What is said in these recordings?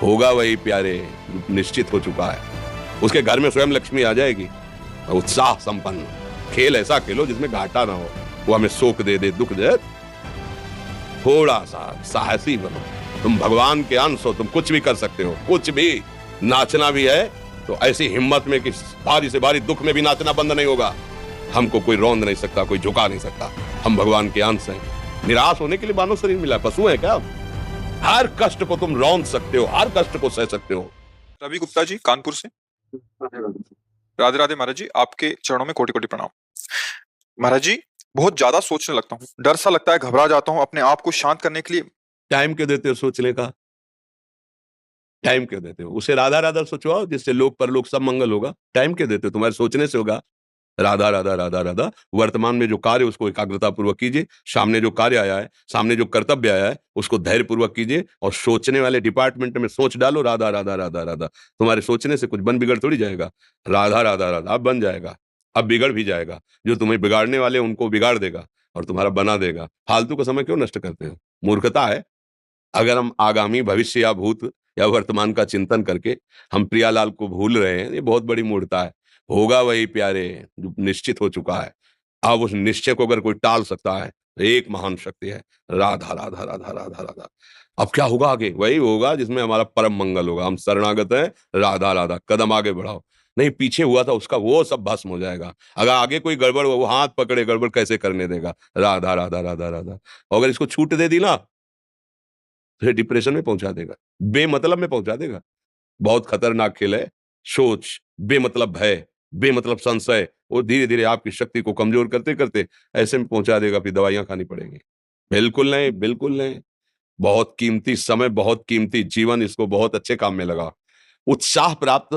होगा वही प्यारे जो निश्चित हो चुका है। उसके घर में स्वयं लक्ष्मी आ जाएगी। उत्साह संपन्न खेल ऐसा खेलो जिसमें घाटा ना हो। वो हमें शोक दे दे, दुख दे, थोड़ा सा साहसी बनो। तुम भगवान के अंश हो, तुम कुछ भी कर सकते हो, कुछ भी। नाचना भी है तो ऐसी हिम्मत में कि भारी से भारी दुख में भी नाचना बंद नहीं होगा। हमको कोई रौंद नहीं सकता, कोई झुका नहीं सकता। हम भगवान के अंश हैं। निराश होने के लिए मानव शरीर मिला, पशु है क्या? हर कष्ट को तुम रौंद सकते हो, हर कष्ट को सह सकते हो। रवि गुप्ता जी कानपुर से। राधे राधे महाराज जी, आपके चरणों में कोटि कोटि प्रणाम। महाराज जी, बहुत ज्यादा सोचने लगता हूँ, डर सा लगता है, घबरा जाता हूँ। अपने आप को शांत करने के लिए टाइम क्यों देते हो सोचने का? टाइम क्यों देते हो? उसे राधा राधा सोचवाओ, जिससे लोक परलोक सब मंगल होगा। टाइम क्यों देते हो? तुम्हारे सोचने से होगा। राधा राधा राधा राधा। वर्तमान में जो कार्य उसको एकाग्रता पूर्वक कीजिए। सामने जो कार्य आया है, सामने जो कर्तव्य आया है, उसको धैर्य पूर्वक कीजिए। और सोचने वाले डिपार्टमेंट में सोच डालो राधा राधा राधा राधा। तुम्हारे सोचने से कुछ बन बिगड़ थोड़ी जाएगा। राधा राधा राधा, अब बन जाएगा, अब बिगड़ भी जाएगा। जो तुम्हें बिगाड़ने वाले उनको बिगाड़ देगा और तुम्हारा बना देगा। फालतू का समय क्यों नष्ट करते हो? मूर्खता है। अगर हम आगामी भविष्य या भूत या वर्तमान का चिंतन करके हम प्रियालाल को भूल रहे हैं, ये बहुत बड़ी मूर्खता है। होगा वही प्यारे जो निश्चित हो चुका है। अब उस निश्चय को अगर कोई टाल सकता है तो एक महान शक्ति है, राधा राधा राधा राधा राधा। अब क्या होगा आगे? वही होगा जिसमें हमारा परम मंगल होगा। हम शरणागत हैं, राधा राधा। कदम आगे बढ़ाओ। नहीं, पीछे हुआ था उसका वो सब भस्म हो जाएगा। अगर आगे कोई गड़बड़ हो, वो हाथ पकड़े गड़बड़ कैसे करने देगा? राधा राधा राधा राधा। और अगर इसको छूट दे दी ना, फिर डिप्रेशन में पहुंचा देगा, बेमतलब में पहुंचा देगा। बहुत खतरनाक खेल है। सोच, बेमतलब भय, बेमतलब संशय, वो धीरे धीरे आपकी शक्ति को कमजोर करते करते ऐसे में पहुंचा देगा, फिर दवाइयां खानी पड़ेंगी। बिल्कुल नहीं, बिल्कुल नहीं। बहुत कीमती समय, बहुत कीमती जीवन, इसको बहुत अच्छे काम में लगा। उत्साह प्राप्त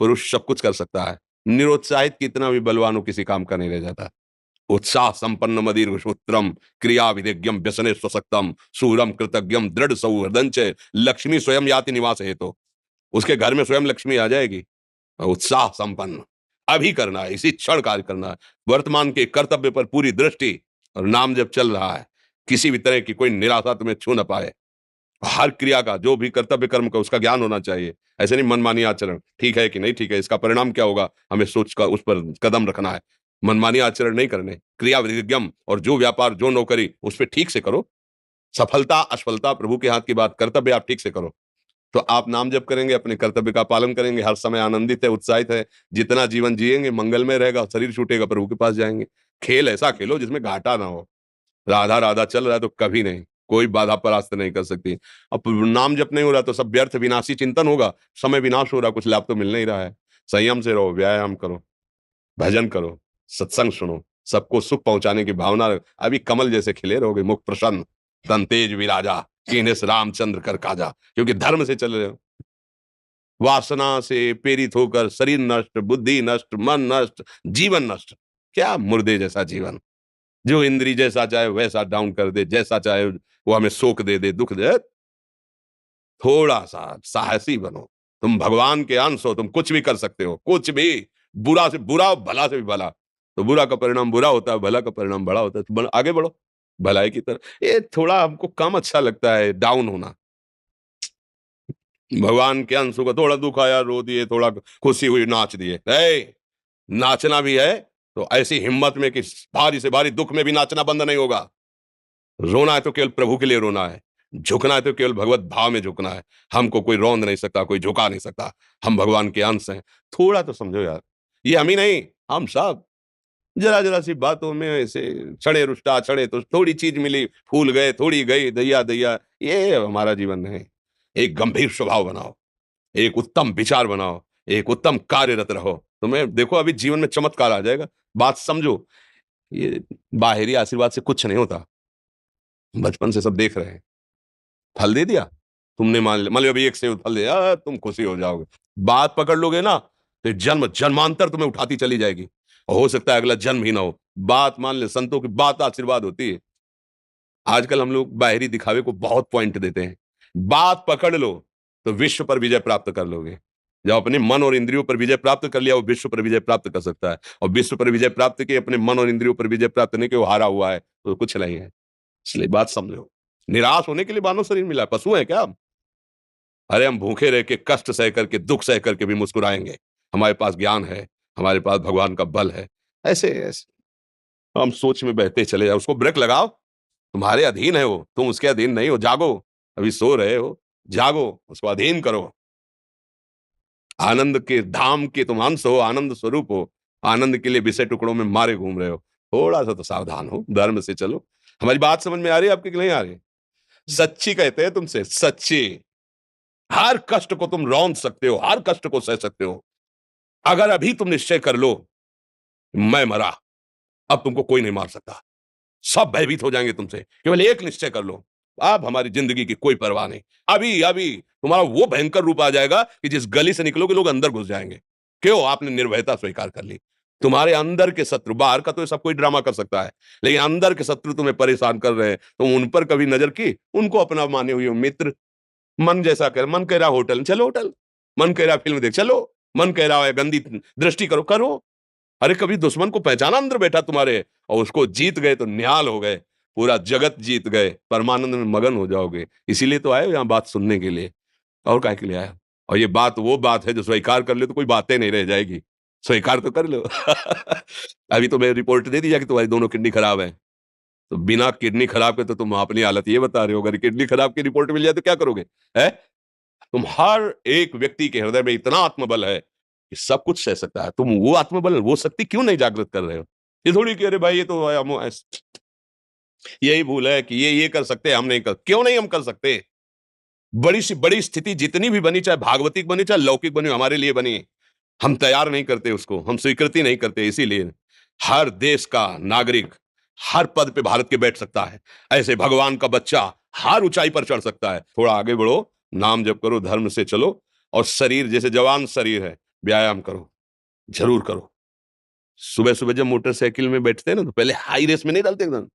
पुरुष सब कुछ कर सकता है। निरुत्साहित कितना भी बलवान हो, किसी काम का नहीं रह जाता। उत्साह संपन्न मदीर्घ सूत्रम क्रिया विधिज्ञम व्यसने स्वसक्तम सूरम कृतज्ञम दृढ़ सौहृदं च लक्ष्मी स्वयं याति निवास हेतु। उसके घर में स्वयं लक्ष्मी आ जाएगी। और उत्साह संपन्न अभी करना है, इसी क्षण कार्य करना है। वर्तमान के कर्तव्य पर पूरी दृष्टि, और नाम जब चल रहा है, किसी भी तरह की कोई निराशा तुम्हें छू न पाए। हर क्रिया का, जो भी कर्तव्य कर्म का, उसका ज्ञान होना चाहिए। ऐसे नहीं मनमानी आचरण ठीक है कि नहीं ठीक है, इसका परिणाम क्या होगा, हमें सोच का उस पर कदम रखना है। मनमानी आचरण नहीं करने, क्रिया विधिज्ञम, और जो व्यापार जो नौकरी उस पर ठीक से करो। सफलता असफलता प्रभु के हाथ की बात, कर्तव्य आप ठीक से करो तो आप नाम जप करेंगे, अपने कर्तव्य का पालन करेंगे, हर समय आनंदित है, उत्साहित है। जितना जीवन जिएंगे मंगलमय रहेगा, शरीर छूटेगा प्रभु के पास जाएंगे। खेल ऐसा खेलो जिसमें घाटा ना हो। राधा राधा चल रहा है तो कभी नहीं, कोई बाधा परास्त नहीं कर सकती। अब नाम जप नहीं हो रहा तो सब व्यर्थ विनाशी चिंतन होगा। समय विनाश हो रहा, कुछ लाभ तो मिल नहीं रहा है। संयम से रहो, व्यायाम करो, भजन करो, सत्संग सुनो, सबको सुख पहुंचाने की भावना अभी कमल जैसे खिले रहोगे, मुख प्रसन्न, तन तेज विराजा, कीनेस रामचंद्र कर काजा। क्योंकि धर्म से चल रहे हो। वासना से प्रेरित होकर शरीर नष्ट, बुद्धि नष्ट, मन नष्ट, जीवन नष्ट। क्या मुर्दे जैसा जीवन, जो इंद्री जैसा चाहे वैसा डाउन कर दे, जैसा चाहे वो हमें शोक दे दे, दुख दे। थोड़ा सा साहसी बनो। तुम भगवान के अंश हो, तुम कुछ भी कर सकते हो, कुछ भी। बुरा से बुरा, भला से भी भला। तो बुरा का परिणाम बुरा होता है, भला का परिणाम बड़ा होता है। तो आगे बढ़ो भलाई की तरफ। ये थोड़ा हमको कम अच्छा लगता है डाउन होना। भगवान के अंशों का थोड़ा दुख आया रो दिए, थोड़ा खुशी हुई नाच दिए। नाचना भी है तो ऐसी हिम्मत में कि भारी से भारी दुख में भी नाचना बंद नहीं होगा। रोना है तो केवल प्रभु के लिए रोना है। झुकना है तो केवल भगवत भाव में झुकना है। हमको कोई रौंद नहीं सकता, कोई झुका नहीं सकता। हम भगवान के अंश हैं। थोड़ा तो समझो यार, ये हम ही नहीं, हम सब। जरा जरा सी बातों में ऐसे छड़े रुष्टा छड़े, तो थोड़ी चीज मिली फूल गए, थोड़ी गई दैया दैया। ये हमारा जीवन नहीं। एक गंभीर स्वभाव बनाओ, एक उत्तम विचार बनाओ, एक उत्तम कार्यरत रहो। तुम्हें देखो अभी जीवन में चमत्कार आ जाएगा। बात समझो, ये बाहरी आशीर्वाद से कुछ नहीं होता। बचपन से सब देख रहे हैं। फल दे दिया तुमने, मान लो अभी एक सेब फल दिया, तुम खुशी हो जाओगे। बात पकड़ लोगे ना तो जन्म जन्मांतर तुम्हें उठाती चली जाएगी। और हो सकता है अगला जन्म ही ना हो। बात मान ले, संतों की बात आशीर्वाद होती है। आजकल हम लोग बाहरी दिखावे को बहुत पॉइंट देते हैं। बात पकड़ लो तो विश्व पर विजय प्राप्त कर लोगे। जब अपने मन और इंद्रियों पर विजय प्राप्त कर लिया, वो विश्व पर विजय प्राप्त कर सकता है। और विश्व पर विजय प्राप्त की, अपने मन और इंद्रियों पर विजय प्राप्त नहीं कि वो हारा हुआ है तो कुछ नहीं है। इसलिए बात समझो। निराश होने के लिए मानव शरीर मिला, पशु है क्या? अरे हम भूखे रह के, कष्ट सह करके, दुख सह करके भी मुस्कुराएंगे। हमारे पास ज्ञान है, हमारे पास भगवान का बल है। ऐसे ऐसे हम सोच में बहते चले जाओ। उसको ब्रेक लगाओ, तुम्हारे अधीन है वो, तुम उसके अधीन नहीं हो। जागो, अभी सो रहे हो, जागो, उसको अधीन करो। आनंद के धाम के तुम अंश हो, आनंद स्वरूप हो। आनंद के लिए विषय टुकड़ों में मारे घूम रहे हो। थोड़ा सा तो सावधान हो, धर्म से चलो। हमारी बात समझ में आ रही है आपकी कि नहीं आ रही? सच्ची कहते हैं तुमसे, सच्ची। हर कष्ट को तुम रौंद सकते हो, हर कष्ट को सह सकते हो। अगर अभी तुम निश्चय कर लो, मैं मरा, अब तुमको कोई नहीं मार सकता। सब भयभीत हो जाएंगे तुमसे। केवल एक निश्चय कर लो, अब हमारी जिंदगी की कोई परवाह नहीं। अभी अभी तुम्हारा वो भयंकर रूप आ जाएगा कि जिस गली से निकलोगे लोग अंदर घुस जाएंगे। क्यों? आपने निर्भयता स्वीकार कर ली। तुम्हारे अंदर के शत्रु, बाहर का तो सब कोई ड्रामा कर सकता है, लेकिन अंदर के शत्रु तुम्हें परेशान कर रहे हैं, तुम उन पर कभी नजर की? उनको अपना माने हुए मित्र। मन जैसा कर, मन कह रहा होटल चलो होटल, मन कह रहा फिल्म देख चलो, मन कह रहा है गंदी दृष्टि करो करो। अरे कभी दुश्मन को पहचाना अंदर बैठा तुम्हारे, और उसको जीत गए तो निहाल हो गए, पूरा जगत जीत गए, परमानंद में मगन हो जाओगे। इसीलिए तो आए हो यहाँ बात सुनने के लिए, और काहे के लिए आए हो? और ये बात वो बात है जो स्वीकार कर ले तो कोई बातें नहीं रह जाएगी। स्वीकार तो कर लो। अभी तो मैं रिपोर्ट दे दिया कि तुम्हारी दोनों किडनी खराब है, तो बिना किडनी खराब के तो तुम अपनी हालत ये बता रहे हो। अगर किडनी खराब की रिपोर्ट मिल जाए तो क्या करोगे? है? तुम हर एक व्यक्ति के हृदय में इतना आत्मबल है कि सब कुछ सह सकता है। तुम वो आत्मबल, वो शक्ति क्यों नहीं जागृत कर रहे हो? ये थोड़ी कि अरे भाई ये तो यही भूल है कि ये कर सकते हैं, हम नहीं कर। क्यों नहीं हम कर सकते? बड़ी सी बड़ी स्थिति जितनी भी बनी, चाहे भागवतिक बनी चाहे लौकिक बनी, हमारे लिए बनी, हम तैयार नहीं करते उसको, हम स्वीकृति नहीं करते। इसीलिए हर देश का नागरिक हर पद पे भारत के बैठ सकता है। ऐसे भगवान का बच्चा हर ऊंचाई पर चढ़ सकता है। थोड़ा आगे बढ़ो, नाम जप करो, धर्म से चलो, और शरीर जैसे जवान शरीर है, व्यायाम करो, जरूर करो। सुबह सुबह जब मोटरसाइकिल में बैठते हैं ना, तो पहले हाई रेस में नहीं डालते एकदम,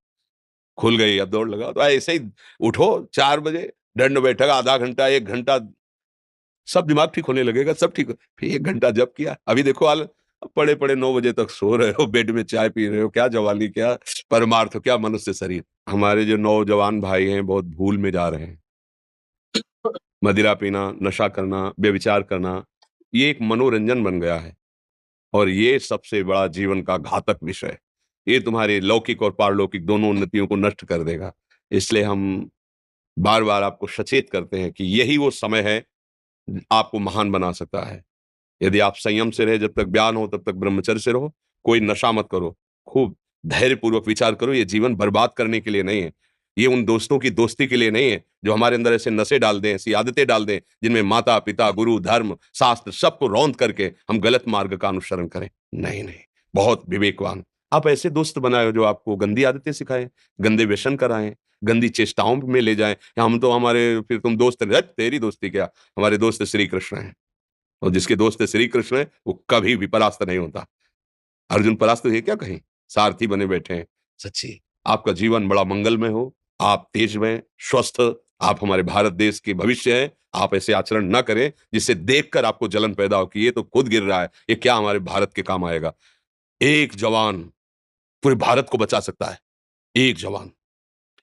खुल गई अब दौड़ लगाओ, तो ऐसे ही उठो 4 बजे, दंड बैठक आधा घंटा 1 घंटा, सब दिमाग ठीक होने लगेगा, सब ठीक फिर 1 घंटा जब किया। अभी देखो हाल, पड़े पड़े 9 बजे तक सो रहे हो, बेड में चाय पी रहे हो। क्या जवानी, क्या परमार्थ, क्या मनुष्य शरीर। हमारे जो नौजवान भाई हैं बहुत भूल में जा रहे हैं। मदिरा पीना, नशा करना, व्यभिचार करना, ये एक मनोरंजन बन गया है, और ये सबसे बड़ा जीवन का घातक विषय है। ये तुम्हारे लौकिक और पारलौकिक दोनों उन्नतियों को नष्ट कर देगा। इसलिए हम बार बार आपको सचेत करते हैं कि यही वो समय है आपको महान बना सकता है। यदि आप संयम से रहे, जब तक ज्ञान हो तब तक ब्रह्मचर्य से रहो, कोई नशा मत करो, खूब धैर्यपूर्वक विचार करो। ये जीवन बर्बाद करने के लिए नहीं है, ये उन दोस्तों की दोस्ती के लिए नहीं है जो हमारे अंदर ऐसे नशे डाल दें, ऐसी आदतें डाल दें जिनमें माता पिता गुरु धर्म शास्त्र सबको रौंद करके हम गलत मार्ग का अनुसरण करें। नहीं नहीं, बहुत विवेकवान आप ऐसे दोस्त बनाए हो जो आपको गंदी आदतें सिखाएं, गंदे व्यसन कराएं, गंदी चेष्टाओं में ले जाएं। हम तो हमारे, फिर तुम दोस्त, तेरी दोस्ती क्या, हमारे दोस्त श्री कृष्ण हैं, और जिसके दोस्त श्री कृष्ण है वो कभी भी परास्त नहीं होता। अर्जुन परास्त हुए क्या कहीं? सारथी बने बैठे हैं। सच्ची आपका जीवन बड़ा मंगलमय हो, आप तेजमय स्वस्थ, आप हमारे भारत देश के भविष्य हैं। आप ऐसे आचरण ना करें जिससे देखकर आपको जलन पैदा हो कि ये तो खुद गिर रहा है, ये क्या हमारे भारत के काम आएगा। एक जवान पूरे भारत को बचा सकता है। एक जवान,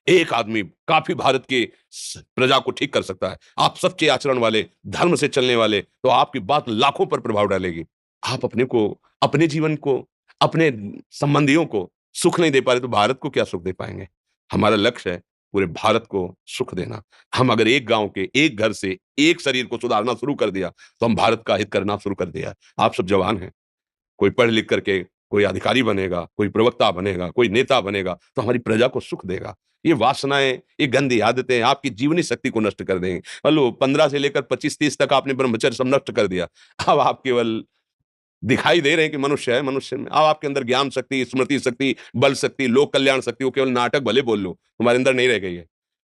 एक आदमी काफी भारत की प्रजा को ठीक कर सकता है। आप सच्चे आचरण वाले, धर्म से चलने वाले, तो आपकी बात लाखों पर प्रभाव डालेगी। आप अपने को, अपने जीवन को, अपने संबंधियों को सुख नहीं दे पा रहे तो भारत को क्या सुख दे पाएंगे? हमारा लक्ष्य है पूरे भारत को सुख देना। हम अगर एक गांव के, एक घर से, एक शरीर को सुधारना शुरू कर दिया तो हम भारत का हित करना शुरू कर दिया। आप सब जवान हैं, कोई पढ़ लिख करके कोई अधिकारी बनेगा, कोई प्रवक्ता बनेगा, कोई नेता बनेगा तो हमारी प्रजा को सुख देगा। ये वासनाएं, ये गंदी आदतें आपकी जीवनी शक्ति को नष्ट कर देंगे। लो 15 से लेकर 25-30 तक आपने ब्रह्मचर्य सब नष्ट कर दिया। अब आप केवल दिखाई दे रहे हैं कि मनुष्य है, मनुष्य में अब आपके अंदर ज्ञान शक्ति, स्मृति शक्ति, बल शक्ति, लोक कल्याण शक्ति, वो केवल नाटक भले बोल लो, तुम्हारे अंदर नहीं रह गई है।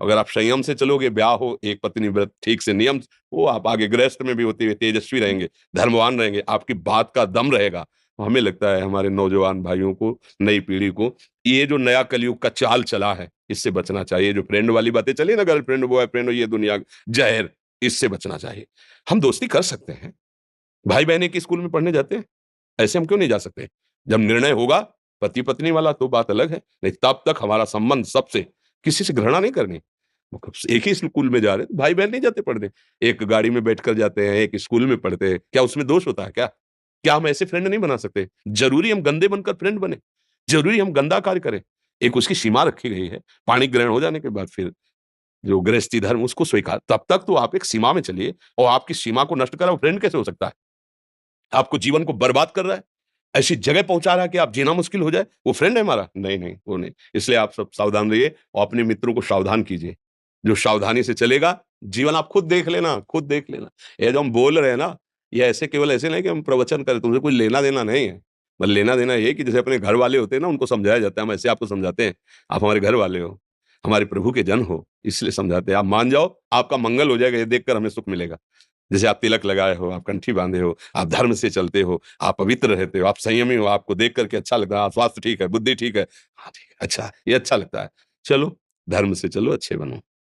अगर आप संयम से चलोगे, ब्याह हो, एक पत्नी व्रत ठीक से नियम, वो आप आगे गृहस्थ में भी होते हुए तेजस्वी रहेंगे, धर्मवान रहेंगे, आपकी बात का दम रहेगा। हमें लगता है हमारे नौजवान भाइयों को, नई पीढ़ी को, ये जो नया कलयुग का चाल चला है इससे बचना चाहिए। जो फ्रेंड वाली बातें चली ना, गर्लफ्रेंड बॉयफ्रेंड, ये दुनिया जहर, इससे बचना चाहिए। हम दोस्ती कर सकते हैं, भाई बहन एक स्कूल में पढ़ने जाते हैं, ऐसे हम क्यों नहीं जा सकते? जब निर्णय होगा पति पत्नी वाला तो बात अलग है, नहीं तब तक हमारा संबंध सबसे, किसी से घृणा नहीं करनी। एक ही स्कूल में जा रहे हैं, भाई बहन नहीं जाते पढ़ने, एक गाड़ी में बैठकर जाते हैं, एक स्कूल में पढ़ते हैं, क्या उसमें दोष होता है क्या? क्या हम ऐसे फ्रेंड नहीं बना सकते? जरूरी हम गंदे बनकर फ्रेंड बने? जरूरी हम गंदा कार्य करें? एक उसकी सीमा रखी गई है, पाणी ग्रहण हो जाने के बाद फिर जो गृहस्थी धर्म उसको स्वीकार, तब तक तो आप एक सीमा में चलिए, और आपकी सीमा को नष्ट करा वो फ्रेंड कैसे हो सकता है? आपको जीवन को बर्बाद कर रहा है, ऐसी जगह पहुंचा रहा है कि आप जीना मुश्किल हो जाए, वो फ्रेंड है हमारा? नहीं, नहीं, वो नहीं। इसलिए आप सब सावधान रहिए और अपने मित्रों को सावधान कीजिए। जो सावधानी से चलेगा, जीवन आप खुद देख लेना, खुद देख लेना। ये जो हम बोल रहे हैं ना, ये ऐसे केवल ऐसे नहीं कि हम प्रवचन करें, तुमसे कोई लेना-देना नहीं है। बस लेना-देना ये है कि जैसे अपने घर वाले होते हैं ना, उनको समझाया जाता है, हम ऐसे आपको समझाते हैं। आप हमारे घर वाले हो, हमारे प्रभु के जन हो, इसलिए समझाते हैं। आप मान जाओ, आपका मंगल हो जाएगा, ये देखकर हमें सुख मिलेगा। जैसे आप तिलक लगाए हो, आप कंठी बांधे हो, आप धर्म से चलते हो, आप पवित्र रहते हो, आप संयमी हो, आपको देख करके अच्छा लगता है, हाँ, स्वास्थ्य ठीक है, बुद्धि ठीक है, हाँ, ठीक है, अच्छा, ये अच्छा लगता है। चलो, धर्म से चलो, अच्छे बनो।